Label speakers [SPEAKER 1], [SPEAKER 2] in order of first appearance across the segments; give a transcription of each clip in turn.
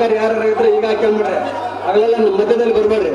[SPEAKER 1] ಬೇಕಾದ್ರೆ ಯಾರು ಇದ್ರೆ ಈಗ ಹಾಕೊಂಡ್ಬಿಡ್ರಿ, ಅವೆಲ್ಲ ನಮ್ಮ ಮಧ್ಯದಲ್ಲಿ ಬರ್ಬೇಡ್ರಿ.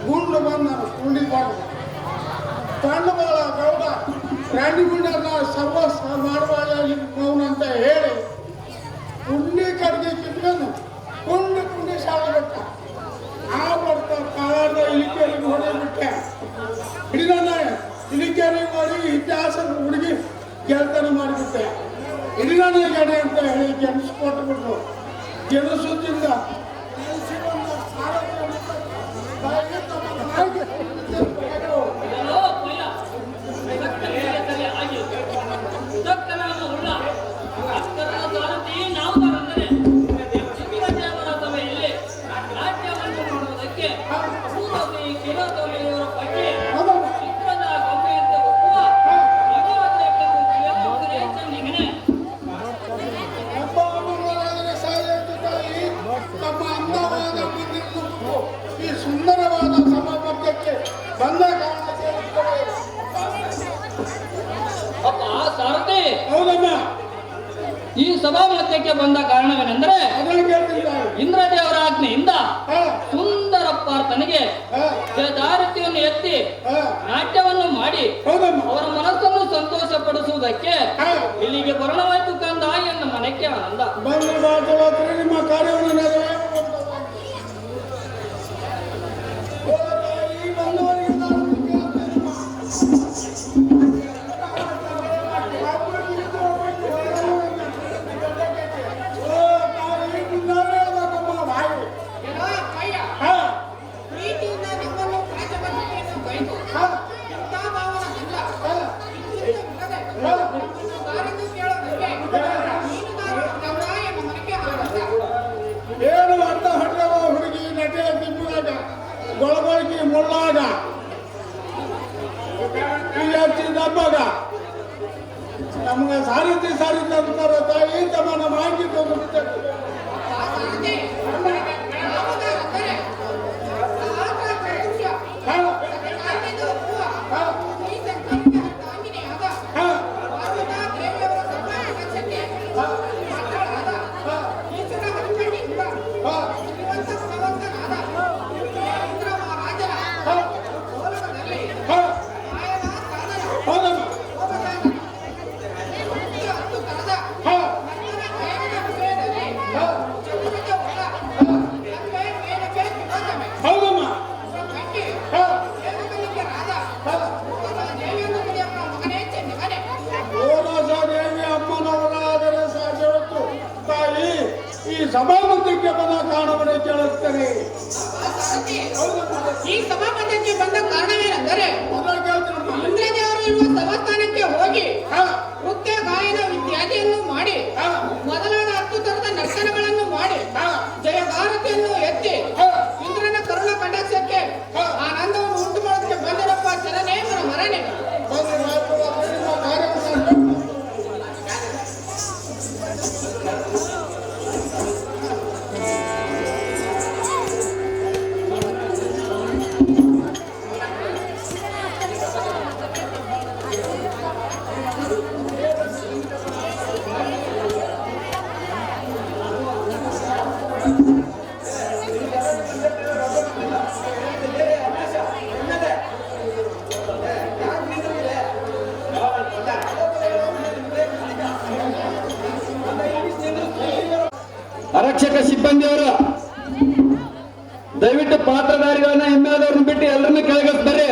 [SPEAKER 2] ಗುಂಡು ಬಂದ ಗುಂಡಿ ತಂಡಬಾಳ ಗೌಡ ರಾಣಿಗುಂಡನ ಸರ್ವಸ್ ಮಾಡುವಂತ ಹೇಳಿ ಪುಣ್ಯ ಕಡೆಗೆ ಕಿತ್ಕೊಂಡು ಪುಣ್ಯ ಸಾಗಬೇಕ ಆ ಬರ್ತಾ ಕಾಲಾದ ಇಲಿಕೇರಿಗೆ ಹೊಡೆದ್ಬಿಟ್ಟೆ ಹಿಡಿದಾನ ಇಲಿಕೇರಿಗೆ ಮಾಡಿ ಇತಿಹಾಸದ ಹುಡುಗಿ ಗೆಲ್ತನ ಮಾಡಿಬಿಟ್ಟೆ ಹಿಡಿದಾನ ಗಡೆ ಅಂತ ಹೇಳಿ ಗೆಲ್ಸ್ಕೊಟ್ಬಿಟ್ರು ಗೆಲ್ಲಿಸೋದ್ರಿಂದ
[SPEAKER 3] ಈ ಸಭಾಮಧ್ಯಕ್ಕೆ ಬಂದ ಕಾರಣವೇನೆಂದರೆ ಇಂದ್ರದೇವರ ಆಜ್ಞೆಯಿಂದ ಸುಂದರ ಪಾರ್ಥನಿಗೆ ದಾರಿತಿಯನ್ನು ಎತ್ತಿ ನಾಟ್ಯವನ್ನು ಮಾಡಿ ಅವರ ಮನಸ್ಸನ್ನು ಸಂತೋಷ ಪಡಿಸುವುದಕ್ಕೆ ಇಲ್ಲಿಗೆ ಬರಣವಾಯ್ತು ಕಂದ ಎನ್ನ ಮನಕ್ಕೆ ಆನಂದ.
[SPEAKER 2] ನಿಮ್ಮ ಕಾರ್ಯವನ್ನು ಏನು ಅರ್ಥ ಹೊಡೆದವ ಹುಡುಗಿ ನಟೆ ತಿಪ್ಪಲಾಗ ಗೊಳಗೊಳಗಿ ಮುಳ್ಳಾಗ ಹಬ್ಬಾಗ ನಮ್ಗೆ ಸಾರಿತಿ ಅಂತಾರ ತಾಯಿ ತಮ್ಮ ನಮ್ಮ ಹಾಕಿದ್ದು ಸಭಾಮಂದಿರಕ್ಕೆ ಬಂದ ಕಾರಣವನ್ನು ಕೇಳುತ್ತೇನೆ.
[SPEAKER 4] ಈ ಸಭಾಮಂದಿರಕ್ಕೆ ಬಂದ ಕಾರಣವೇನೆಂದರೆ ಇಂದ್ರದೇವರು ಇರುವ ಸಭಾಸ್ಥಾನಕ್ಕೆ ಹೋಗಿ ನೃತ್ಯ ಗಾಯನ ಇತ್ಯಾದಿಯನ್ನು ಮಾಡಿ ಮೊದಲಾದ 10 ತರದ ನರ್ತನಗಳನ್ನು ಮಾಡಿ ಜಯಭಾರತಿಯನ್ನು ಎತ್ತಿ ಇಂದ್ರನ ಕರುಣ ಕಟಾಕ್ಷಕ್ಕೆ ಆನಂದವನ್ನು ಉಂಟು ಮಾಡೋದಕ್ಕೆ ಬಂದರಪ್ಪ ಚಲನೆ ಮರಣೆ.
[SPEAKER 1] ದಯವಿಟ್ಟು ಪಾತ್ರಧಾರಿಗಳನ್ನ ಹೆಮ್ಮೆಯಾದವ್ರನ್ನ ಬಿಟ್ಟು ಎಲ್ಲರನ್ನ ಕೆಳಗಸ್ ಬರ್ರಿ.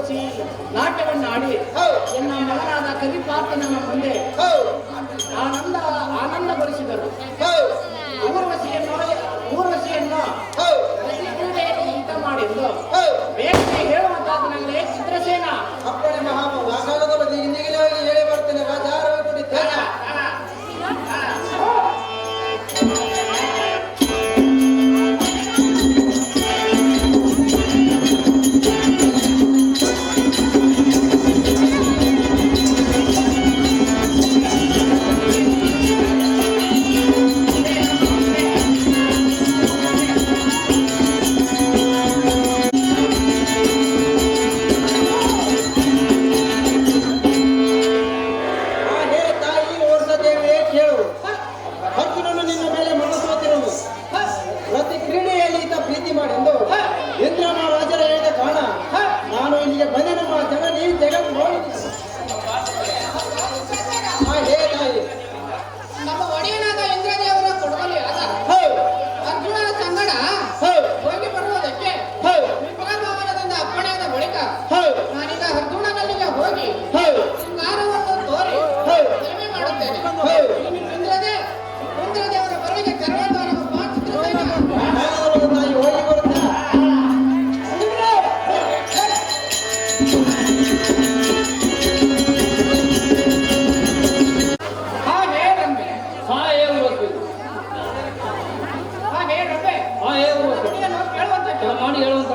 [SPEAKER 4] ಊರ್ವಶಿ ನಾಟ್ಯವನ್ನು ಆಡಿ ಎನ್ನ ಮಗನಾದ ಕವಿಪಾರ್ಥನ ಮುಂದೆ ಆನಂದಗೊಳಿಸಿದರು. ಊರ್ವಶಿಯನ್ನು ಯುದ್ಧ ಮಾಡಿದ್ದು ಬೇಗನೆ ಹೇಳುವಂತದ್ದು ನನಗೆ ಚಿತ್ರಸೇನ.
[SPEAKER 1] ಅಪ್ಪಣೆ ಮಹಾಮೌ ಆಗಾಗದ ಬಗ್ಗೆ ಇಂದಿಗೆ ಹೇಳಿ ಬರ್ತೇನೆ. ರಾಜ ಕೊಟ್ಟಿದ್ದೇನೆ.
[SPEAKER 4] ನಮ್ಮ ಒಡೆಯನಾದ ಇಂದ್ರದೇವರ ಕೊಡಗಲಿ ಆದ ಅರ್ಜುನನ ಸಂಗಡ ಹೋಗಿ ಬರುವುದಕ್ಕೆ ವಿಪ್ರಭಾವನದಿಂದ ಅಪ್ಪಣೆಯಾದ ಬಳಿಕ ನಾನೀಗ ಅರ್ಜುನನಲ್ಲಿಗೆ ಹೋಗಿ ಶೃಂಗಾರವನ್ನು ತೋರಿ ಕಡಿಮೆ ಮಾಡುತ್ತೇನೆ. ಇಂದ್ರದೇವರ ಬರಲಿಗೆ ಕರೆಯುವಂತಹ
[SPEAKER 3] ಮಾಡಿ ಹೇಳುವಂತ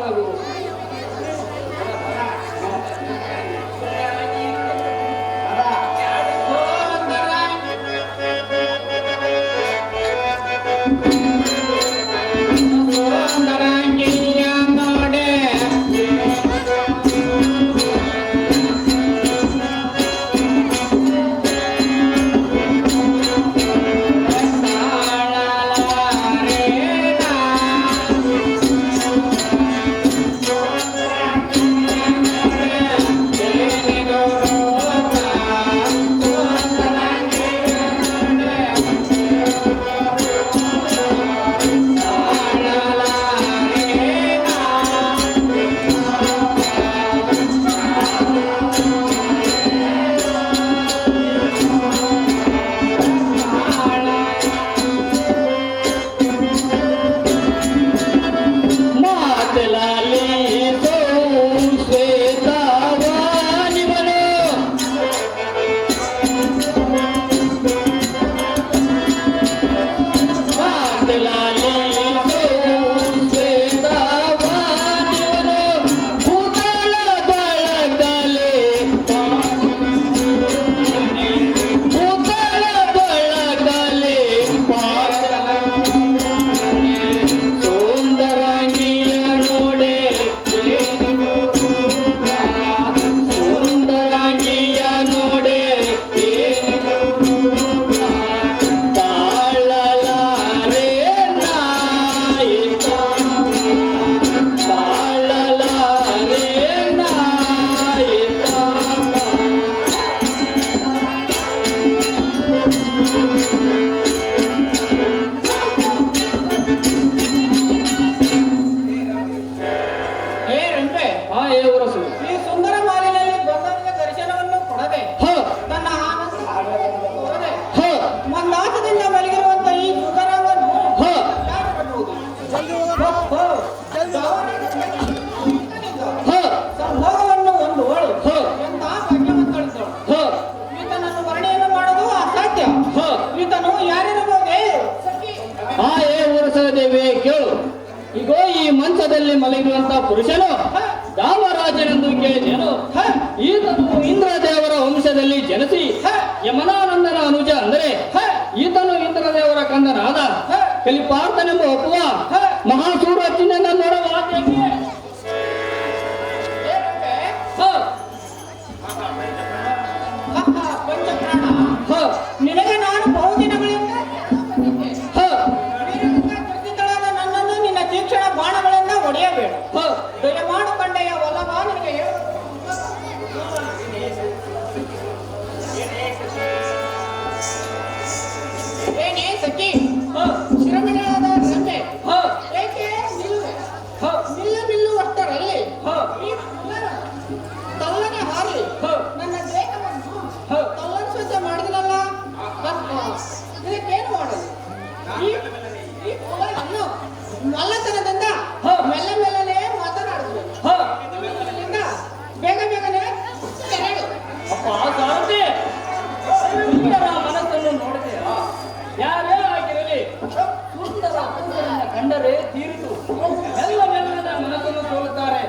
[SPEAKER 3] ಇಗೋ ಈ ಮಂಚದಲ್ಲಿ ಮಲಗಿರುವಂತಹ ಪುರುಷನು ದಾಮರಾಜನೆಂದು ಕೇಳಿದೆನು. ಈತನು ಇಂದ್ರದೇವರ ವಂಶದಲ್ಲಿ ಜನಿಸಿ ಯಮನಾನಂದನ ಅನುಜ ಅಂದರೆ ಈತನು ಇಂದ್ರದೇವರ ಕಂದನಾದ ಕಲಿಪಾರ್ಥನೆಂಬ ಒಪ್ಪುವ ಮಹಾಸೂರಜ್ಜನನ್ನ ನೋಡುವ
[SPEAKER 4] ನಿನಗೆ ನಾನು ಬಹುದಿನಗಳಿಂದ ನನ್ನನ್ನು ನಿನ್ನ ತೀಕ್ಷ್ಣ ಬಾಣಗಳಿಂದ ಒಡೆಯಬೇಡ. ದಯಮಾಡು ಕಂಡೆಯ ವಲ್ಲಭ ನಿನಗೆ ಏನೇ ಸಖಿ ಶಿರಮಣೆಯಾದ ಸಂಜೆ ಏಕೆ ನಿಲ್ಲು ಮಾಡಿ ನನ್ನ ದೇಹವನ್ನು ತಲ್ಲನ್ಸುವಂತೆ ಮಾಡಿದನಲ್ಲ, ಅಪ್ಪ, ಇದಕ್ಕೇನು ಮಾಡೋದು? ಈ ಪುಗಳನ್ನು ಮಲ್ಲತನದಿಂದ ಮೆಲ್ಲ ಮೆಲ್ಲನೆ ಮಾತನಾಡುವುದು. ಇದರಿಂದ ಬೇಗ ಬೇಗನೆ ತೆರಳು.
[SPEAKER 3] ಅಪ್ಪ ಸಾರಥಿ, ಸುಂದರ ಮನಸ್ಸನ್ನು ನೋಡಿದೆಯಾ? ಯಾರೇ ಆಗಿರಲಿ ಸುಂದರ ಪುರುಷರನ್ನ ಕಂಡರೆ ತೀರಿತು ಎಲ್ಲ ಮೆಲ್ಲದ ಮನಸ್ಸನ್ನು ಸೋಲುತ್ತಾರೆ.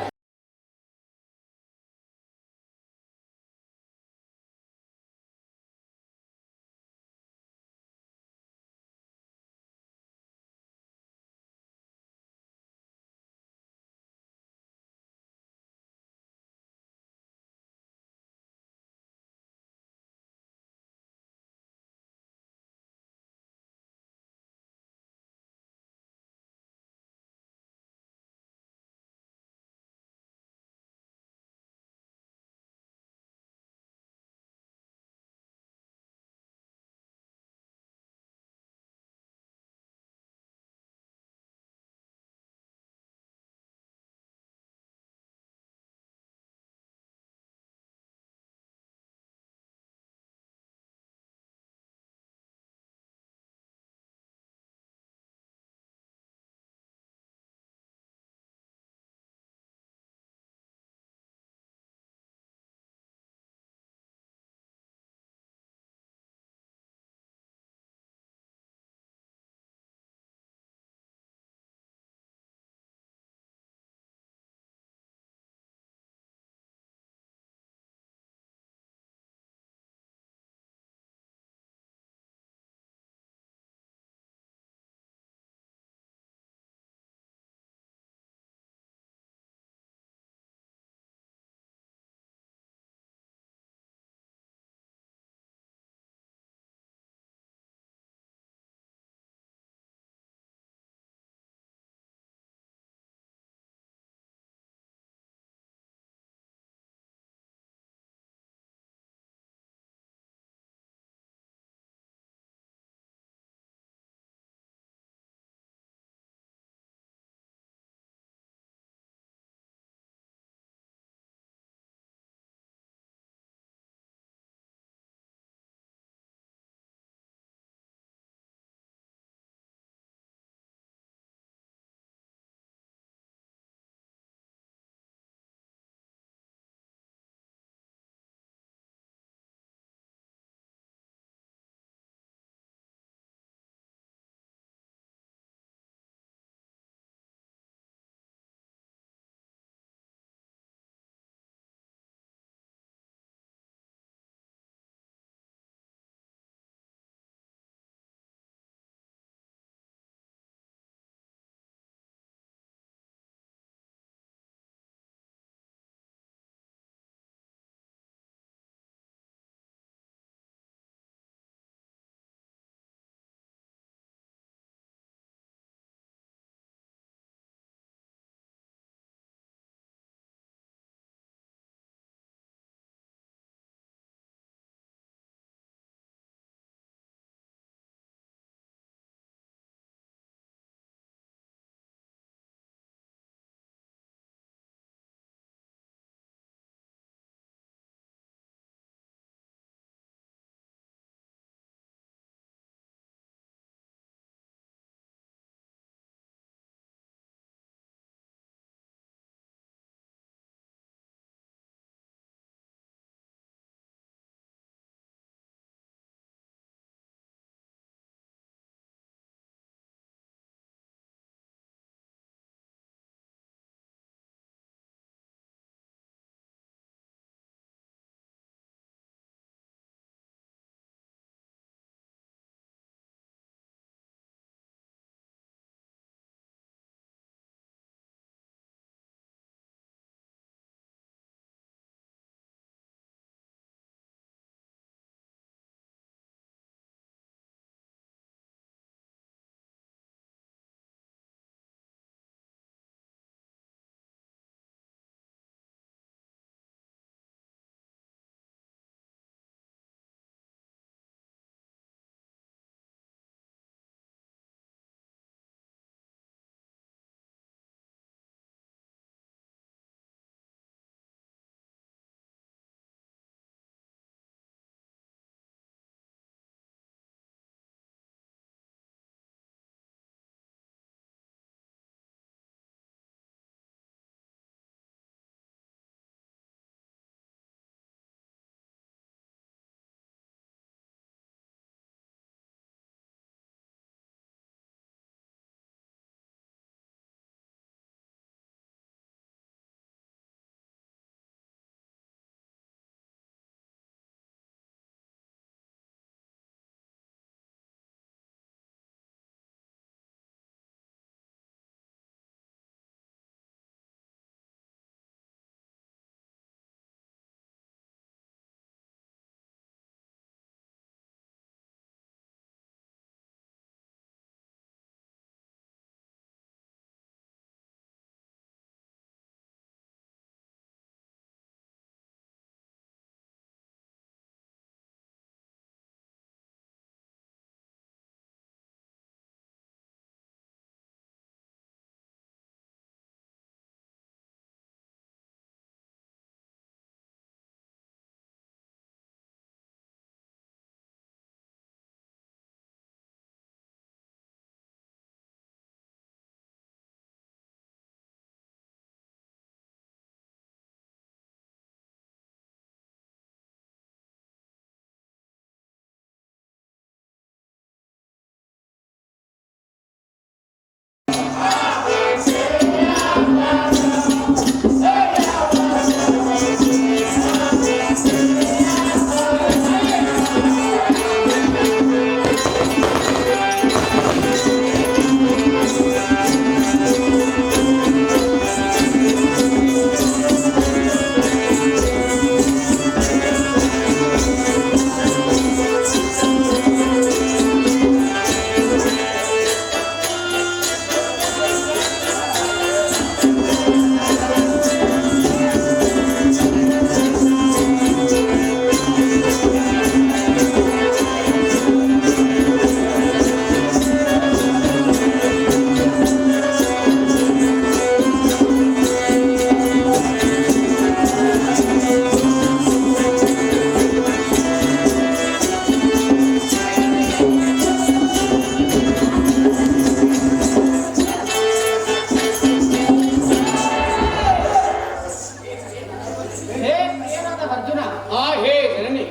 [SPEAKER 3] ಆ ಹೇ ಜನನಿ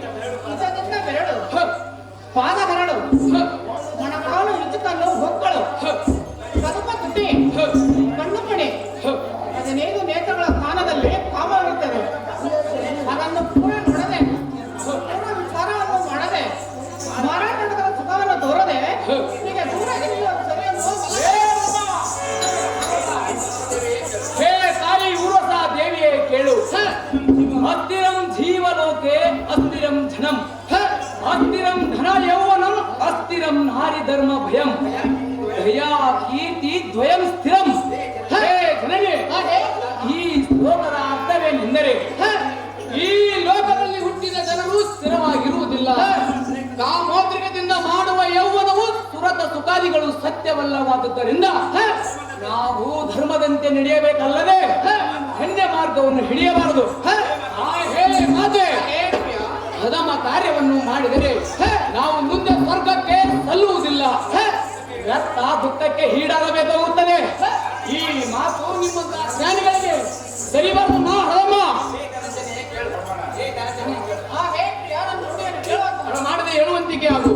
[SPEAKER 4] ಇದರಿಂದ ಬೆರಳು ಪಾದ ಹರಳು ಮೊಣಕಾಲು ಇಚುಕಲ್ಲು ಹೊಕ್ಕಳು ಕದುಪ ತುಟಿ ಕಣ್ಣು ಪಣಿ 15 ನೇತ್ರಗಳ ಸ್ಥಾನದಲ್ಲಿ ಕಾಮವಿರುತ್ತದೆ. ಅದನ್ನು ಪೂರ ನೋಡದೆ ಪೂರ ವಿಚಾರವನ್ನು ಮಾಡದೆ ಮಾರಾಟದ ಸುಖವನ್ನು ತೋರದೆ ಈಗ ದೂರಾಗಿರುವ ಸರಿಯನ್ನು
[SPEAKER 3] ಹೇ ತಾಯಿ ಊರ್ವಶ ದೇವಿಯೇ ಕೇಳು. ಅಸ್ಥಿರಂ ಜೀವಲೋಕೆ ಅಸ್ಥಿರಂ ಧನಂ ಅಸ್ಥಿರಂ ಧನ ಯೌವನಂ ಅಸ್ಥಿರಂ ನಾರಿ ಧರ್ಮ ಭಯಂ ದಯಾ ಕೀರ್ತಿ ದ್ವಯಂ ಸ್ಥಿರಂ. ಹೇ ಜನನಿ ಈ ಶ್ಲೋಕದ ಅರ್ಥವೇನೆಂದರೆ ಈ ಲೋಕದಲ್ಲಿ ಹುಟ್ಟಿದ ಜನರು ಸ್ಥಿರವಾಗಿರುವುದಿಲ್ಲ. ಕಾಮೋದ್ರಿಕದಿಂದ ಮಾಡುವ ಯೌವನವು ಸುರತ ಸುಖಾದಿಗಳು ಸತ್ಯವಲ್ಲವಾದುದರಿಂದ ನಾವು ಧರ್ಮದಂತೆ ನಡೆಯಬೇಕಲ್ಲದೆ ಅನ್ಯ ಮಾರ್ಗವನ್ನು ಹಿಡಿಯಬಾರದು. ಹೇ ಮಾತೆ, ಅಧಮ ಕಾರ್ಯವನ್ನು ಮಾಡಿದರೆ ನಾವು ಮುಂದೆ ಸ್ವರ್ಗಕ್ಕೆ ಸಲ್ಲುವುದಿಲ್ಲ, ವ್ಯರ್ಥ ದುಃಖಕ್ಕೆ ಈಡಾಗಬೇಕಾಗುತ್ತದೆ. ಈ ಮಾತು ನಿಮ್ಮಂತ ಜ್ಞಾನಿಗಳಿಗೆ ಸರಿಬಾರದು. ಹಳಮ್ಮ ಮಾಡದೆ ಹೇಳುವಂತಿಕೆ ಆಗು.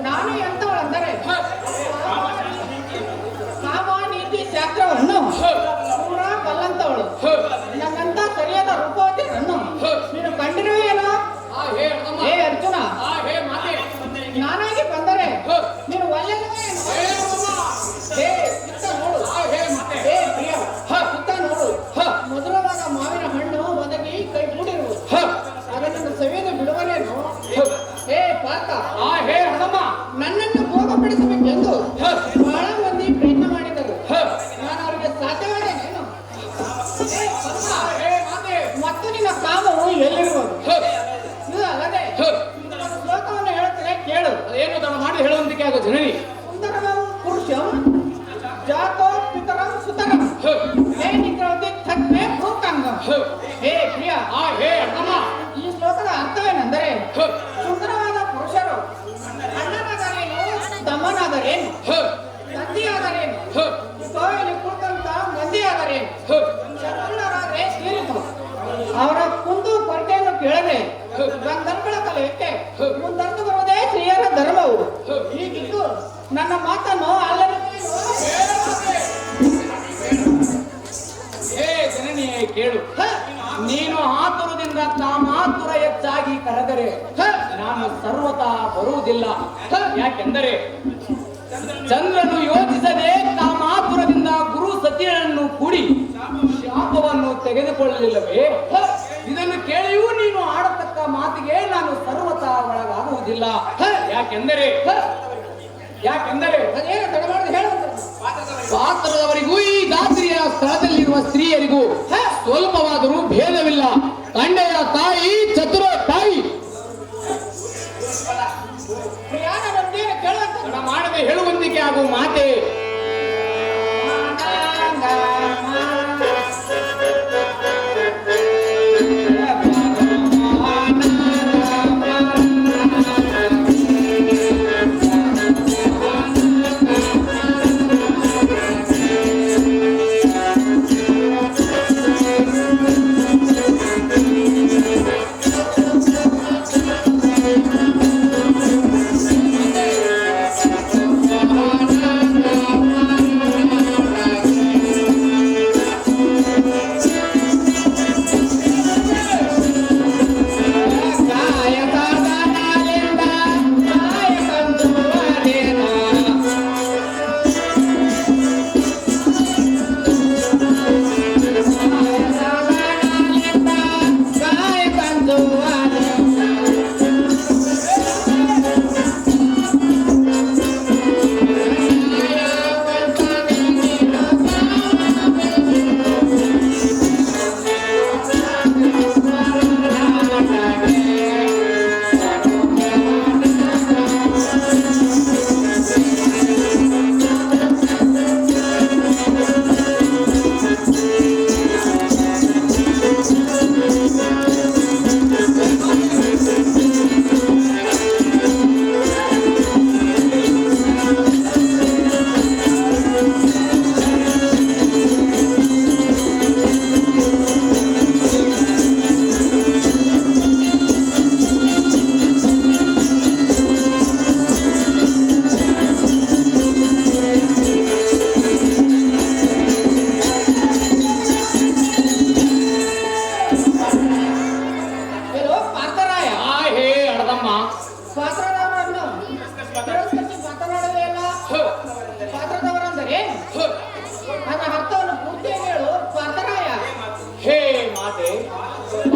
[SPEAKER 4] ನಾನು ಎಂತವಳೆಂದರೆ ಕಾಮ ನೀತಿ ಶಾಸ್ತ್ರವನ್ನು ಪೂರ ಬಲ್ಲಂತವಳು. ನನ್ನಂತ ಸರಿಯಾದ ರೂಪವತಿಯನ್ನು ನೀನು ಕಂಡಿರುವೇನೋ? ಹೇ ಅರ್ಜುನ, ನಾನಾಗಿ ಬಂದರೆ ನೀನು ಒಳ್ಳೆಯದೇನು? ಹೇ ಚಿತ್ತ ನೋಡು, ಹೇ ಪ್ರಿಯ ಚಿತ್ತ ನೋಡು. ಮಧುರವಾದ ಮಾವಿನ ಹಣ್ಣು ಒದಗಿ ಕೈ ಕೂಡಿರುವುದು, ಅದನ್ನು ಸವಿಯಲು ಬಿಡುವನೇನು? ಹೇ ಪಾರ್ಥ,
[SPEAKER 3] ಹೇ ಹಣಮ್ಮ,
[SPEAKER 4] ನನ್ನನ್ನು ಭೋಗಪಡಿಸಬೇಕೆಂದು ಬಹಳ ಮಂದಿ ಪ್ರಯತ್ನ ಮಾಡಿದರು. ನಾನು ಅವರಿಗೆ ಸಾಧ್ಯವಾದೇನೇನು? ಮತ್ತು ನಿನ್ನ ಕಾಮವು ಎಲ್ಲಿರುವುದು? ಇದು ಅಲ್ಲದೆ ಶ್ಲೋಕವನ್ನು ಹೇಳುತ್ತೇನೆ ಕೇಳು.
[SPEAKER 3] ಏನು ತಡ ಮಾಡಿ ಹೇಳುವಂತಿಕೆ ಆಗೋ ಜನನಿ.
[SPEAKER 4] ಸುಂದರಂ ಪುರುಷಂ ಜಾತೋ ಪಿತರಂ ಸುತರಂ ಹೇ ನಿಗ್ರಹದಿ ತಜ್ಞೆ ಭೂತಂಗಂ. ಹೇ ಪ್ರಿಯ,
[SPEAKER 3] ಹೇ ಹಣಮ್ಮ,
[SPEAKER 4] ಈ ಶ್ಲೋಕದ ಅರ್ಥವೇನೆಂದರೆ ಸುಂದರವಾದ ಪುರುಷರು ಅಣ್ಣನಾದರೇನು, ತಮ್ಮನಾದರೇನು, ತಂದೆಯಾದರೇನು, ಇಲ್ಲಿ ಕುಳಿತಂತ ಮಂದಿಯಾದರೇನು, ಶತ್ರುಳರಾದ್ರೆ ತೀರಿತು ಅವರ ಕುಂದು ಕೊರತೆಯನ್ನು ಕೇಳದೆ ಗಂಧರ್ಗಳ ಕಲೆಯಕ್ಕೆ ಮುಂದರ್ದು ಬರುವುದೇ ಸ್ತ್ರೀಯರ ಧರ್ಮವು. ಹೀಗಿದ್ದು ನನ್ನ ಮಾತನ್ನು ಅಲ್ಲದೆ
[SPEAKER 3] ಜನನಿಯೇ ಕೇಳು. ನೀನು ಆತುರದಿಂದ ಕಾಮಾತುರ ಹೆಚ್ಚಾಗಿ ಕರೆದರೆ ನಾನು ಸರ್ವತಾ ಬರುವುದಿಲ್ಲ. ಯಾಕೆಂದರೆ ಚಂದ್ರನು ಯೋಚಿಸದೆ ಕಾಮಾತುರದಿಂದ ಗುರು ಸತಿಯನ್ನು ಕೂಡಿ ಶಾಪವನ್ನು ತೆಗೆದುಕೊಳ್ಳಲಿಲ್ಲವೇ? ಇದನ್ನು ಕೇಳಿಯೂ ನೀನು ಆಡತಕ್ಕ ಮಾತಿಗೆ ನಾನು ಸರ್ವತಾ ಒಳಗಾಗುವುದಿಲ್ಲ. ಯಾಕೆಂದರೆ
[SPEAKER 4] ಅದೇನು ತಡಮಾಡದೆ ಹೇಳುವಂತ
[SPEAKER 3] ಪಾತ್ರದವರಿಗೂ ಈ ದಾತ್ರಿಯ ಸ್ಥಳದಲ್ಲಿರುವ ಸ್ತ್ರೀಯರಿಗೂ ಸ್ವಲ್ಪವಾದರೂ ಭೇದವಿಲ್ಲ. ತಂದೆಯ ತಾಯಿ ಚತುರ ತಾಯಿ.
[SPEAKER 4] ಕೇಳುವಂತ
[SPEAKER 3] ಮಾಡದೆ ಹೇಳುವಂತಿಕೆ ಆಗುವ ಮಾತೆ.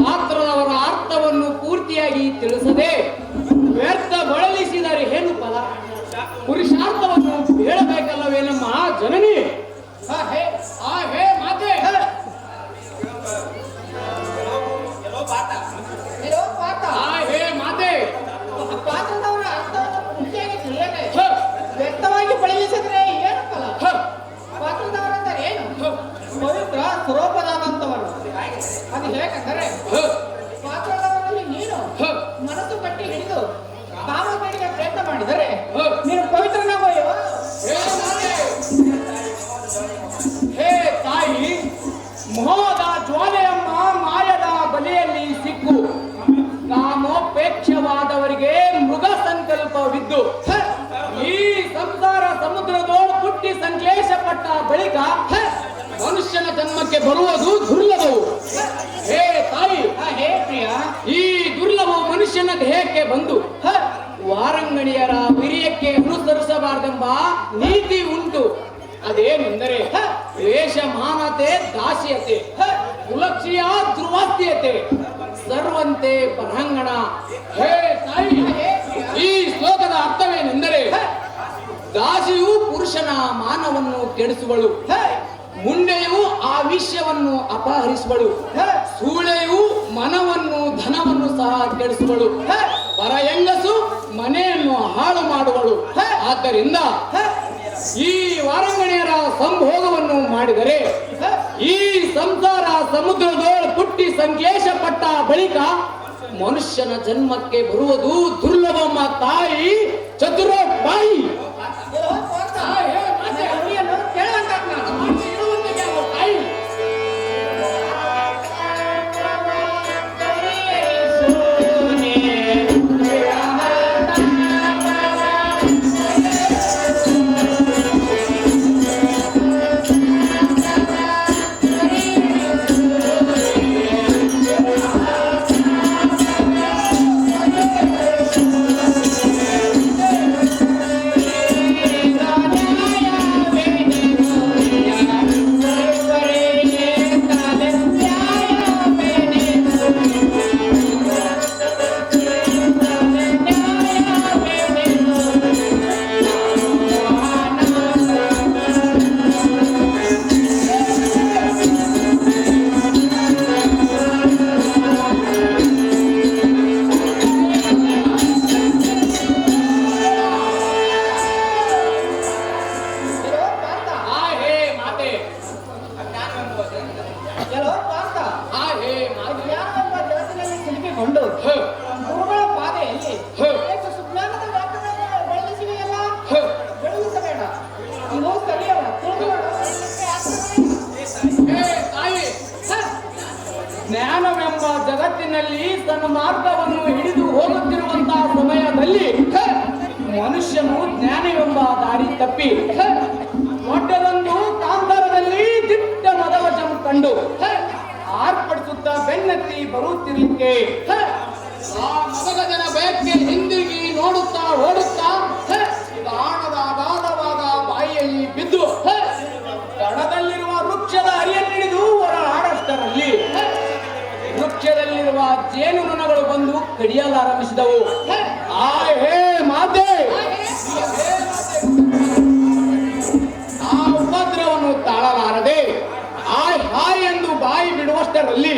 [SPEAKER 3] ಪಾತ್ರದವರ ಅರ್ಥವನ್ನು ಪೂರ್ತಿಯಾಗಿ ತಿಳಿಸದೆ ವ್ಯರ್ಥಗೊಳಿಸಿದರೆ ಏನು ಫಲ? ಪುರುಷಾರ್ಥವನ್ನು ಹೇಳಬೇಕಲ್ಲವೇ ನಮ್ಮ ಜನನಿ?
[SPEAKER 4] ಆ ಹೇ ಮಾತೆ ಇರೋ ಪಾತ್ರ
[SPEAKER 3] ಆ ಹೇ ಮಾತೆ,
[SPEAKER 4] ಪಾತ್ರದವರ ಅರ್ಥವನ್ನು ಪೂರ್ತಿಯಾಗಿ ತಿಳಿಯದೆ ವ್ಯಕ್ತವಾಗಿ ಬಳಲಿಸಿದ್ರೆ ಏನು ಫಲ? ಪಾತ್ರದವರೆಂದರೆ ಏನು? ಪವಿತ್ರ ಸ್ವರೂಪದಾದಂತವರು. ಅದು ಹೇಗೆಂದರೆ ಪಾತ್ರದವರಲ್ಲಿ ನೀನು ಮನಸ್ಸು ಕಟ್ಟಿ ಹಿಡಿದು ಕಾಮಗಳಿಗೆ ಪ್ರಯತ್ನ ಮಾಡಿದರೆ ನೀನು ಪವಿತ್ರನಾಗೋಯ್ಯೋ?
[SPEAKER 3] ಹೇ ತಾಯಿ, ಮೋಹದ ಜ್ವಾಲೆಯಮ್ಮ ಮಾಯದ ಬಲೆಯಲ್ಲಿ ಸಿಕ್ಕು ಕಾಮೋಪೇಕ್ಷವಾದವರಿಗೆ ಮೃಗ ಸಂಕಲ್ಪವಿದ್ದು ಈ ಸಂಸಾರ ಸಮುದ್ರದೋಳು ಪುಟ್ಟಿ ಸಂಕ್ಲೇಶ ಪಟ್ಟ ಬಳಿಕ ಮನುಷ್ಯನ ಜನ್ಮಕ್ಕೆ ಬರುವುದು ದುರ್ಲಭವು. ಹೇ ತಾಯಿ,
[SPEAKER 4] ಹೇ ಪ್ರಿಯ,
[SPEAKER 3] ಈ ದುರ್ಲಭವು ಮನುಷ್ಯನ ದೇಹಕ್ಕೆ ಬಂದು ವಾರಂಗಣಿಯರ ವಿರಿಯಕ್ಕೆ ಅನುಸರಿಸಬಾರದೆಂಬ ನೀತಿ ಉಂಟು. ಅದೇನೆಂದರೆ ವೇಷಮಾನತೆ ದಾಸ್ಯತೆ, ಕುಲಕ್ಷಿಯ ಧ್ರುವಾಸ್ಯತೆ, ಸರ್ವಂತೆ ಪರಾಂಗಣ. ಹೇ ತಾಯಿ, ಈ ಶ್ಲೋಕದ ಅರ್ಥವೇನೆಂದರೆ ದಾಸಿಯು ಪುರುಷನ ಮಾನವನ್ನು ಕೆಡಿಸುವಳು, ಮುಂಡೆಯು ಆವಿಷ್ಯವನ್ನು ಅಪಹರಿಸುವಳು, ಸೂಳೆಯು ಮನವನ್ನು ಧನವನ್ನು ಸಹ ಕೆಡಿಸುವಳು, ಪರ ಹೆಂಗಸು ಮನೆಯನ್ನು ಹಾಳು ಮಾಡುವಳು. ಆದ್ದರಿಂದ ಈ ವಾರಂಗಣಿಯರ ಸಂಭೋಗವನ್ನು ಮಾಡಿದರೆ ಈ ಸಂಸಾರ ಸಮುದ್ರದೋಳು ಪುಟ್ಟಿ ಸಂಕೇಶ ಪಟ್ಟ ಬಳಿಕ ಮನುಷ್ಯನ ಜನ್ಮಕ್ಕೆ ಬರುವುದು ದುರ್ಲಭಮ್ಮ ತಾಯಿ ಚತುರೋಪಾಯಿ.
[SPEAKER 4] ಗುರುಗಳ ಪಾದೆಯಲ್ಲಿ ಸುಜ್ಞಾನದ ವ್ಯಾಖ್ಯಾನ ಬೆಳೆಸಿವೆಯಲ್ಲ, ಬೆಳೆಸಬೇಡ. ಇದು ಸರಿಯಲ್ಲ.
[SPEAKER 3] ಜ್ಞಾನವೆಂಬ ಜಗತ್ತಿನಲ್ಲಿ ತನ್ನ ಮಾರ್ಗವನ್ನು ಹಿಡಿದು ಹೋಗುತ್ತಿರುವಂತಹ ಸಮಯದಲ್ಲಿ ಮನುಷ್ಯನು ಜ್ಞಾನವೆಂಬ ದಾರಿ ತಪ್ಪಿ ದೊಡ್ಡದೊಂದು ಕಾಂತಾರದಲ್ಲಿ ದಿಟ್ಟ ಮದವಚಂ ಕಂಡು ಆರ್ಪಡಿಸುತ್ತಾ ಬೆನ್ನತ್ತಿ ಬರುತ್ತಿರಲಿಕ್ಕೆ ಆ ಮದಗಜನ ಬಯಕ್ಕೆ ಹಿಂದಿರುಗಿ ನೋಡುತ್ತಾ ಓಡುತ್ತಾ ಗಾಣದ ಅಗಾಧವಾದ ಬಾಯಿಯಲ್ಲಿ ಬಿದ್ದು ದಡದಲ್ಲಿರುವ ವೃಕ್ಷದ ಅರಿಯನ್ನಿಡಿದು ಹೊರಹಾಡಷ್ಟರಲ್ಲಿ ವೃಕ್ಷದಲ್ಲಿರುವ ಜೇನುನೊಣಗಳು ಬಂದು ಕಡಿಯಲಾರಂಭಿಸಿದವು. ಆ ಹೇ ಮಾತೆ, ಆ ಉಪದ್ರವನ್ನು ತಾಳಲಾರದೆ ಹಾಯ್ ಎಂದು ಬಾಯಿ ಬಿಡುವಷ್ಟರಲ್ಲಿ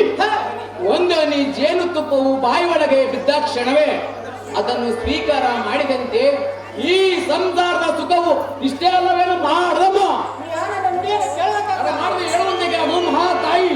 [SPEAKER 3] ಒಂದು ಹನಿ ಜೇನುತುಪ್ಪವು ಬಾಯಿ ಒಳಗೆ ಬಿದ್ದ ಕ್ಷಣವೇ ಅದನ್ನು ಸ್ವೀಕಾರ ಮಾಡಿದಂತೆ ಈ ಸಂಸಾರದ ಸುಖವು ಇಷ್ಟೇ ಅಲ್ಲವೇನು ಮಾಡದಮ್ಮ ಮಾಡದೆ ಹೇಳುವಂತೆಗೆ ಅದು ಮಹಾ ತಾಯಿ.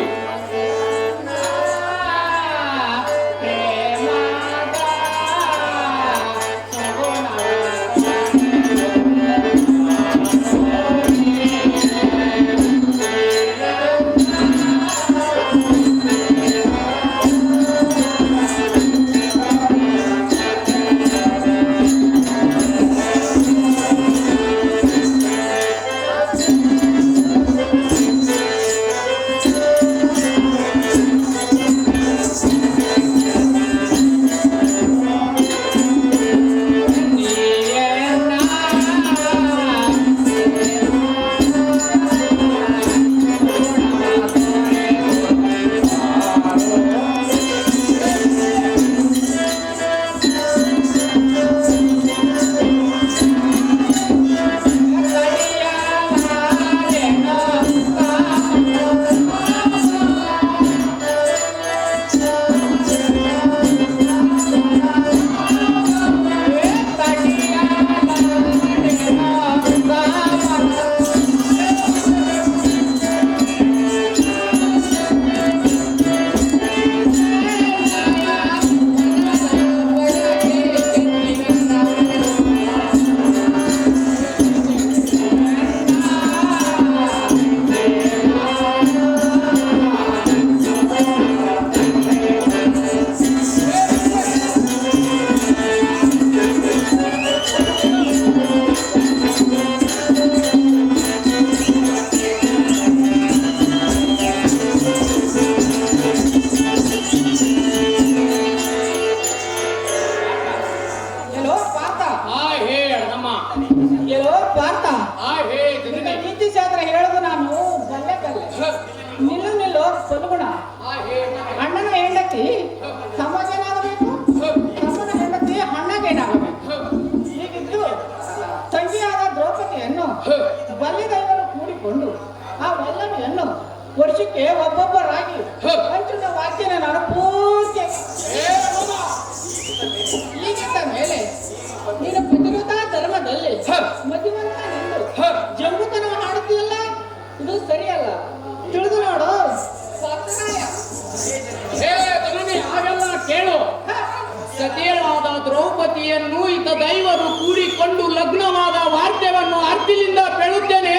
[SPEAKER 3] ದ್ರೌಪದಿಯನ್ನು ಈತ ದೈವರು ಕೂಡಿಕೊಂಡು ಲಗ್ನವಾದ ವಾರ್ತೆಯನ್ನು ಅರ್ತಿಲಿಂದ ಬೆಳುತ್ತೇನೆ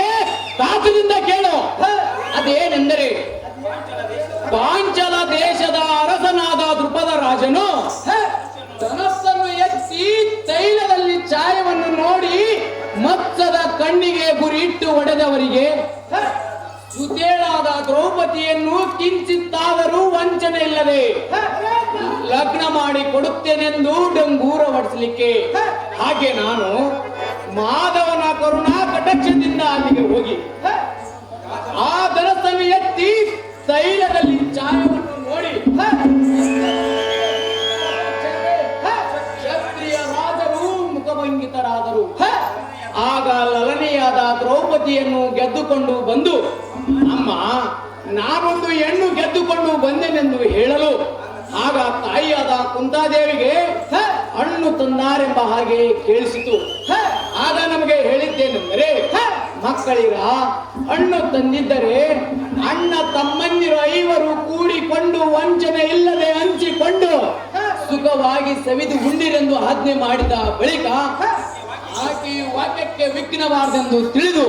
[SPEAKER 3] ತಾತದಿಂದ ಕೇಳು. ಅದೇನೆಂದರೆ ಪಾಂಚಲ ದೇಶದ ಅರಸನಾದ ದೃಪದ ರಾಜನು ಧನಸ್ಸನ್ನು ಎತ್ತಿ ತೈಲದಲ್ಲಿ ಛಾಯವನ್ನು ನೋಡಿ ಮತ್ಸದ ಕಣ್ಣಿಗೆ ಗುರಿ ಇಟ್ಟು ಹೊಡೆದವರಿಗೆ ಸುತೇಳಾದ ದ್ರೌಪದಿಯನ್ನು ಕಿಂಚಿತ್ತಾದರೂ ವಂಚನೆ ಇಲ್ಲದೆ ಲಗ್ನ ಮಾಡಿ ಕೊಡುತ್ತೇನೆಂದು ಡಂಗೂರ ಹೊಡಿಸಲಿಕ್ಕೆ ಹಾಗೆ ನಾನು ಮಾಧವನ ಕರುಣಾ ಕಟಾಕ್ಷದಿಂದ ಅಲ್ಲಿಗೆ ಹೋಗಿ ಆ ಧನಸ್ಸನ್ನು ಎತ್ತಿ ತೈಲದಲ್ಲಿ ಛಾಯವನ್ನು ನೋಡಿ ಕ್ಷತ್ರಿಯ ರಾಜರು ಮುಖಭಂಗಿತರಾದರು. ಆಗ ಲಲನೆಯಾದ ದ್ರೌಪದಿಯನ್ನು ಗೆದ್ದುಕೊಂಡು ಬಂದು, ಅಮ್ಮ ನಾನೊಂದು ಹೆಣ್ಣು ಗೆದ್ದುಕೊಂಡು ಬಂದೆನೆಂದು ಹೇಳಲು ಆಗ ತಾಯಿಯಾದ ಕುಂತಾದೇವಿಗೆ ಹಣ್ಣು ತಂದಾರೆಂಬ ಹಾಗೆ ಕೇಳಿಸಿತು. ಆಗ ನಮಗೆ ಹೇಳಿದ್ದೇನೆಂದರೆ, ಮಕ್ಕಳಿಗ ಹಣ್ಣು ತಂದಿದ್ದರೆ ಅಣ್ಣ ತಮ್ಮಂದಿರು 5 ಕೂಡಿಕೊಂಡು ವಂಚನೆ ಇಲ್ಲದೆ ಹಂಚಿಕೊಂಡು ಸುಖವಾಗಿ ಸವಿದು ಉಂಡಿರೆಂದು ಆಜ್ಞೆ ಮಾಡಿದ ಬಳಿಕ ಆಕೆ ವಾಕ್ಯಕ್ಕೆ ವಿಘ್ನವಾರದೆಂದು ತಿಳಿದು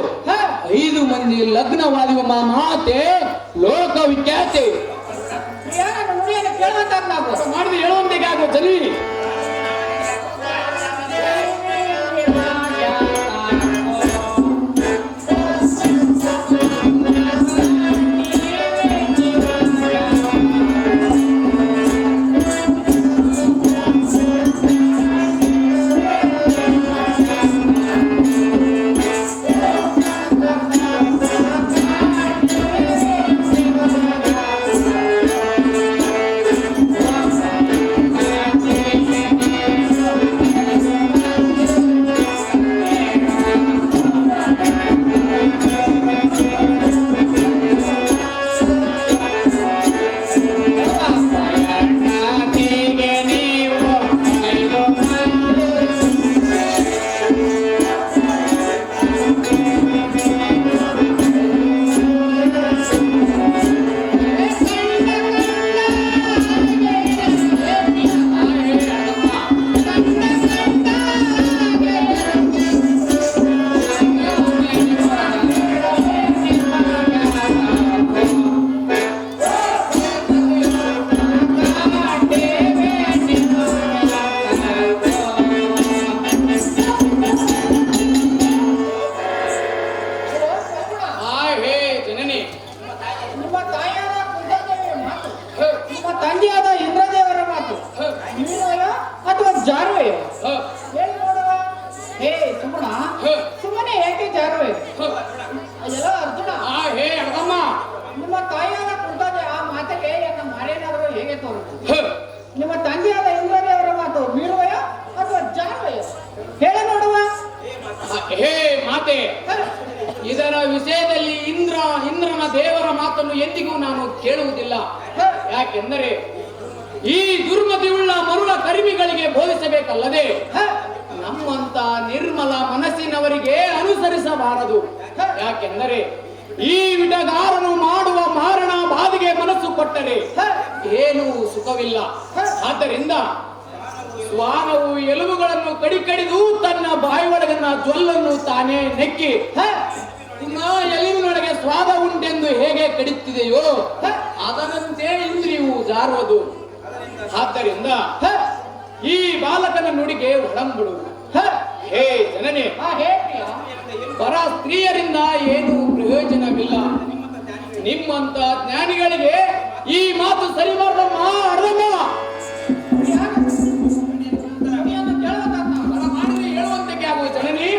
[SPEAKER 3] 5 ಮಂದಿ ಲಗ್ನವಾದಿವ ಮಾತೆ ಲೋಕ ವಿಖ್ಯಾತಿ ಮಾಡಿದ ಹೇಳುವಂತೆಗೆ ಆಗುವ ಜನಿ.
[SPEAKER 4] ಸುಮ್ಮನೆ ಏಕೆ ಜಾರುವೆ? ಅರ್ಜುನ, ನಿಮ್ಮ ತಾಯಿಯಾದ ಕುಂತಾದೆ ಆ ಮಾತಿಗೆ ನನ್ನ ಮಾರೇನಾದರೂ ಹೇಗೆ ತೋರುತ್ತದೆ? ನಿಮ್ಮ ತಂದೆಯಾದ ಇಂದ್ರದೇವರ ಮಾತು ಮೀರುವೆಯ ಅಥವಾ ಜಾರುವೆಯ? ಹೇಳ ನೋಡುವ.
[SPEAKER 3] ಹೇ ಮಾತೆ, ಇದರ ವಿಷಯದಲ್ಲಿ ಇಂದ್ರನ ದೇವರ ಮಾತನ್ನು ಎಂದಿಗೂ ನಾನು ಕೇಳುವುದಿಲ್ಲ. ಯಾಕೆಂದರೆ ಈ ದುರ್ಮತಿಯುಳ್ಳ ಮರುಳ ಕರಿಮಿಗಳಿಗೆ ಬೋಧಿಸಬೇಕಲ್ಲದೆ ನಮ್ಮಂತ ನಿರ್ಮಲ ಮನಸ್ಸಿನವರಿಗೆ ಅನುಸರಿಸಬಾರದು. ಯಾಕೆಂದರೆ ಈ ವಿಟಗಾರನು ಮಾಡುವ ಮಾರಣ ಬಾಧಿಗೆ ಮನಸ್ಸು ಕೊಟ್ಟರೆ ಏನೂ ಸುಖವಿಲ್ಲ. ಆದ್ದರಿಂದ ಶ್ವಾನವು ಎಲುಬುಗಳನ್ನು ಕಡಿದು ತನ್ನ ಬಾಯಿ ಒಳಗನ್ನ ಜ್ವಲ್ಲನ್ನು ತಾನೇ ನೆಕ್ಕಿ ಎಲುಬಿನೊಳಗೆ ಸ್ವಾದ ಉಂಟೆಂದು ಹೇಗೆ ಕಡಿತಿದೆಯೋ ಅದರಂತೆ ಇಂದ್ರಿಯವು ಜಾರುವುದು. ಆದ್ದರಿಂದ ಈ ಬಾಲಕನ ನುಡಿಗೆ ಒಳಂಬಡು. ಹೇ ಜನನೇ, ಪರ ಸ್ತ್ರೀಯರಿಂದ ಏನೂ ಪ್ರಯೋಜನವಿಲ್ಲ. ನಿಮ್ಮಂತ ಜ್ಞಾನಿಗಳಿಗೆ ಈ ಮಾತು ಸರಿ ಮಾಡಮ್ಮ. ಮಾಡಿದ್ರೆ ಹೇಳುವಂತೆ ಆಗುವ ಜನನಿ.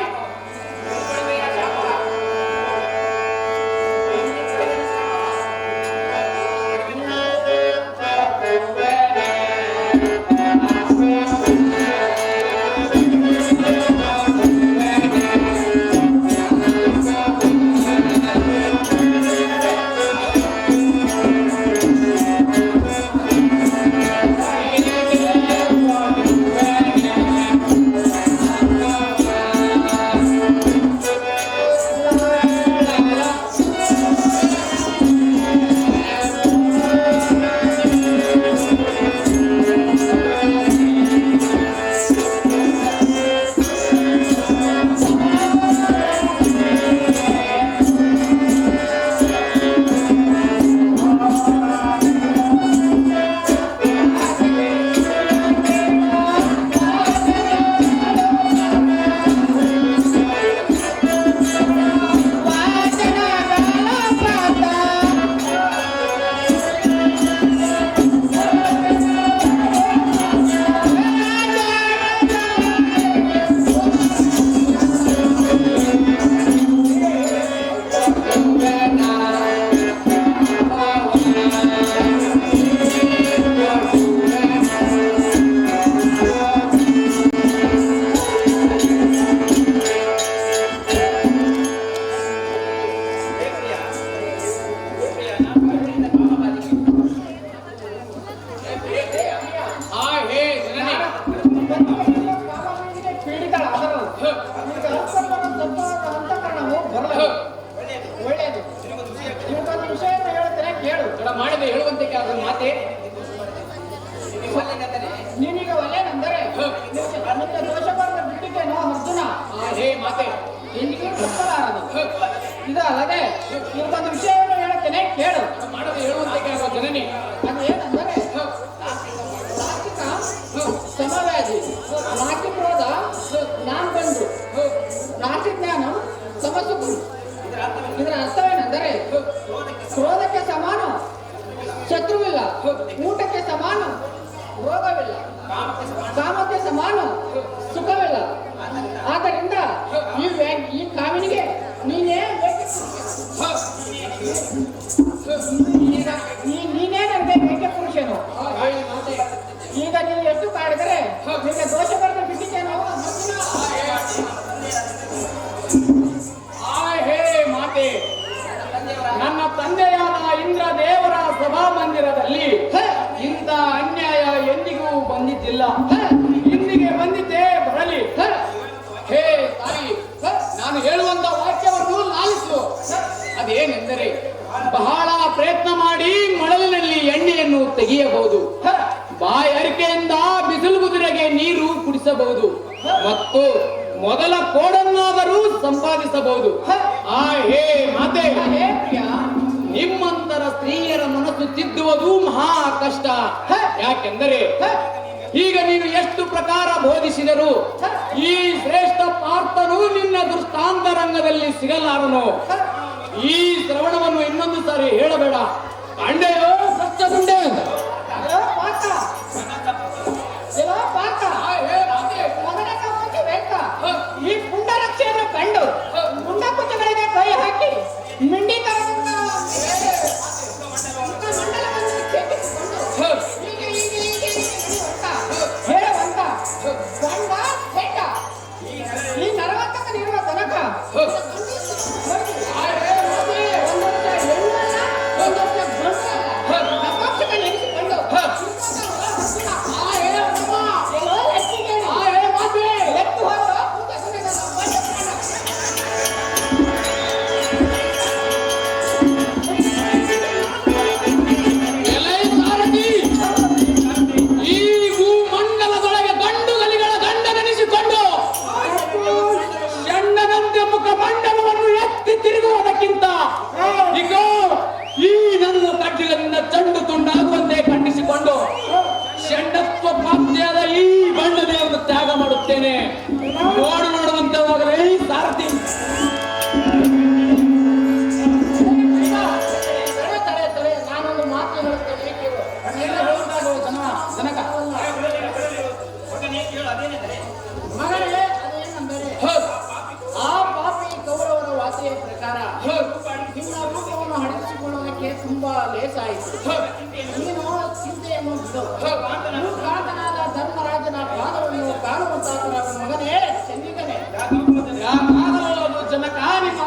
[SPEAKER 4] ಅಲ್ಲದೆ ಇವತ್ತೊಂದು ವಿಷಯವನ್ನು ಹೇಳುತ್ತೇನೆ ಕೇಳು.
[SPEAKER 3] ಮಾಡದೆ ಹೇಳುವಂತೆ ಕೇಳುವ ಜನನಿ.
[SPEAKER 4] ಅದು ಏನಂದರೆ ನಾಸ್ತಿಕ ಸಮವ್ಯಾಧಿ, ನಾಸ್ತಿಕ ಕ್ರೋಧ ನಾನ್ ಬಂದು ನಾಸ್ತಿಕ ಜ್ಞಾನ ಸಮಸುಖ. ಇದರ ಅರ್ಥವೇನೆಂದರೆ ಕ್ರೋಧಕ್ಕೆ ಸಮಾನ ಶತ್ರುವಿಲ್ಲ, ಊಟಕ್ಕೆ ಸಮಾನ ರೋಗವಿಲ್ಲ, ಕಾಮಕ್ಕೆ ಸಮಾನ ಸುಖವಿಲ್ಲ. ಆದ್ದರಿಂದ ಈ ಕಾಮಿನಿಗೆ ನೀನೇ ನೀನೇ ನನಗೆ ಬೇಕೆ ಪುರುಷನು. ಈಗ ನೀವು ಎಷ್ಟು ಕಾಡಿದ್ರೆ ನಿಮಗೆ ದೋಷ ಬರೆದು ಬಿಟ್ಟಿದ್ದೇನೋ.
[SPEAKER 3] ಹೇ ಮಾತೆ, ನನ್ನ ತಂದೆಯಾದ ಇಂದ್ರ ದೇವರ ಸಭಾ ಮಂದಿರದಲ್ಲಿ ಇಂಥ ಅನ್ಯಾಯ ಎಂದಿಗೂ ಬಂದಿದ್ದಿಲ್ಲ. ಇಂದಿಗೆ ಬಂದಿದ್ದೇ ಬರಲಿ. ಹೇ ತಾಯಿ, ನಾನು ಹೇಳುವಂತ ವಾಕ್ಯವನ್ನು ಲಾಲಿಸು. ಅದೇನೆಂದರೆ ಬಹಳ ಪ್ರಯತ್ನ ಮಾಡಿ ಮಳಲಿನಲ್ಲಿ ಎಣ್ಣೆಯನ್ನು ತೆಗೆಯಬಹುದು, ಬಾಯಾರಿಕೆಯಿಂದ ಬಿಸಿಲು ಕುದುರೆಗೆ ನೀರು ಕುಡಿಸಬಹುದು ಮತ್ತು ಮೊದಲ ಕೋಡನ್ನಾದರೂ ಸಂಪಾದಿಸಬಹುದು. ಹೇ ಮಾತೆ, ನಿಮ್ಮಂತರ ಸ್ತ್ರೀಯರ ಮನಸ್ಸು ತಿದ್ದುವುದು ಮಹಾ ಕಷ್ಟ. ಯಾಕೆಂದರೆ ಈಗ ನೀನು ಎಷ್ಟು ಪ್ರಕಾರ ಬೋಧಿಸಿದರೂ ಈ ಶ್ರೇಷ್ಠ ಪಾರ್ಥನು ನಿನ್ನ ದೃಷ್ಟಾಂತ ರಂಗದಲ್ಲಿ ಸಿಗಲಾರನು. ಈ ಶ್ರವಣವನ್ನು ಇನ್ನೊಂದು ಸಾರಿ ಹೇಳಬೇಡ. ಕಂಡೆಯೋ ಸತ್ಯ ಗುಂಡೆ
[SPEAKER 4] ಈ ಪುಂಡ ರಕ್ಷೆಯನ್ನು ಕಂಡು ಪುಂಡ ಕುಚಗಳಿಗೆ ಕೈ ಹಾಕಿ ಮಿಂಡಿ ಹೇಳುವಂತ ಗಂಡ ಹೆಂಡ ಈ ನರವತ್ತಕ್ಕನಿರುವ ತನಕ
[SPEAKER 3] ಚಂಡು ತುಂಡಾಗುವಂತೆ ಖಂಡಿಸಿಕೊಂಡು ಷಂಡತ್ವ ಪ್ರಾಪ್ತಿಯಾದ ಈ ಬಣ್ಣನೆಯನ್ನು ತ್ಯಾಗ ಮಾಡುತ್ತೇನೆ. ನೋಡುವಂತವಾಗಲೇ ಈ ಸಾರಥಿ.
[SPEAKER 4] ನಾನೊಂದು ಮಾತು ಹೇಳುತ್ತೇನೆ.
[SPEAKER 3] ಜನಕ
[SPEAKER 4] ಮಗನೇ, ಅದೇನೆಂದರೆ ಆ ಪಾಪಿ ಕೌರವರ ವಾಸೆಯ ಪ್ರಕಾರ ನಿನ್ನ ರೂಪವನ್ನು ಹಡಿಸಿಕೊಳ್ಳುವುದಕ್ಕೆ ತುಂಬಾ ಲೇಸಾಯಿತು. ನೀನು ಚಿಂತೆಯನ್ನು ಬಿಡು. ಕಾಂತನಾದ ಧರ್ಮರಾಜನ ಪಾದವನ್ನು ಕಾಣುವಂತಾದ ಮಗನೇ ಚೆನ್ನಿಗನೇ
[SPEAKER 3] ಜನಕ ನಿಮ್ಮ